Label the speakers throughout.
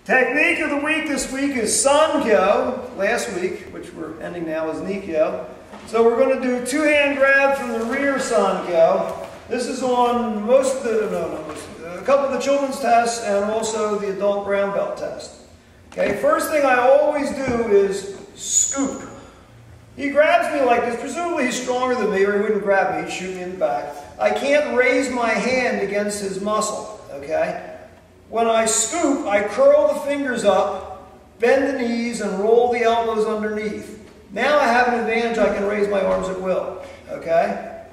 Speaker 1: Technique of the week this week is Sankyo. Last week, which we're ending now, is Nikkyo. So we're going to do two-hand grab from the rear Sankyo. This is on a couple of the children's tests and also the adult brown belt test. Okay, first thing I always do is scoop. He grabs me like this. Presumably he's stronger than me, or he wouldn't grab me. He'd shoot me in the back. I can't raise my hand against his muscle. Okay? When I scoop, I curl the fingers up, bend the knees, and roll the elbows underneath. Now I have an advantage. I can raise my arms at will. Okay?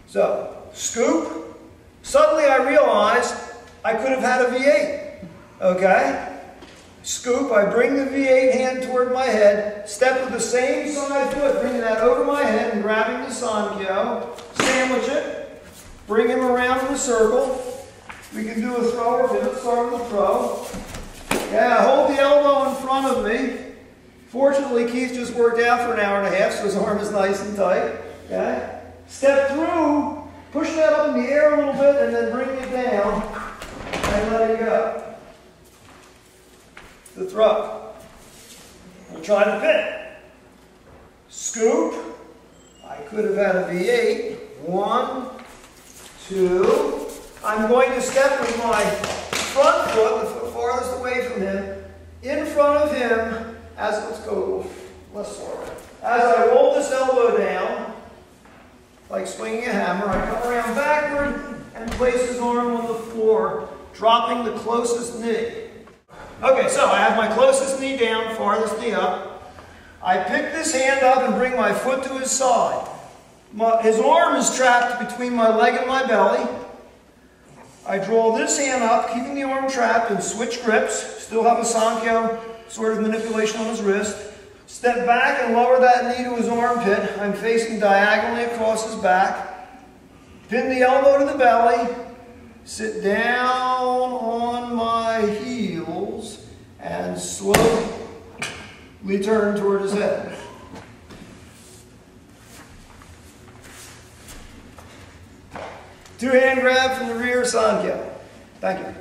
Speaker 1: So, scoop. Suddenly I realize I could have had a V8. Okay? Scoop. I bring the V8 hand toward my head. Step with the same side foot, bringing that over my head and grabbing the Sankyo. Sandwich it. Bring him around in a circle. We can do a throw or pivot. Start with a throw. Yeah, hold the elbow in front of me. Fortunately, Keith just worked out for an hour and a half, so his arm is nice and tight. Okay? Step through, push that up in the air a little bit, and then bring it down and let it go. The throw. We'll try the pin. Scoop. I could have had a V8. 1, 2. I'm going to step with my front foot, the foot farthest away from him, in front of him, let's go less forward. As I roll this elbow down, like swinging a hammer, I come around backward and place his arm on the floor, dropping the closest knee. Okay, so I have my closest knee down, farthest knee up. I pick this hand up and bring my foot to his side. His arm is trapped between my leg and my belly. I draw this hand up, keeping the arm trapped, and switch grips. Still have a Sankyo sort of manipulation on his wrist. Step back and lower that knee to his armpit. I'm facing diagonally across his back. Pin the elbow to the belly. Sit down on my heels and slowly turn toward his head. Two-hand grab from the rear Sankyo. Thank you.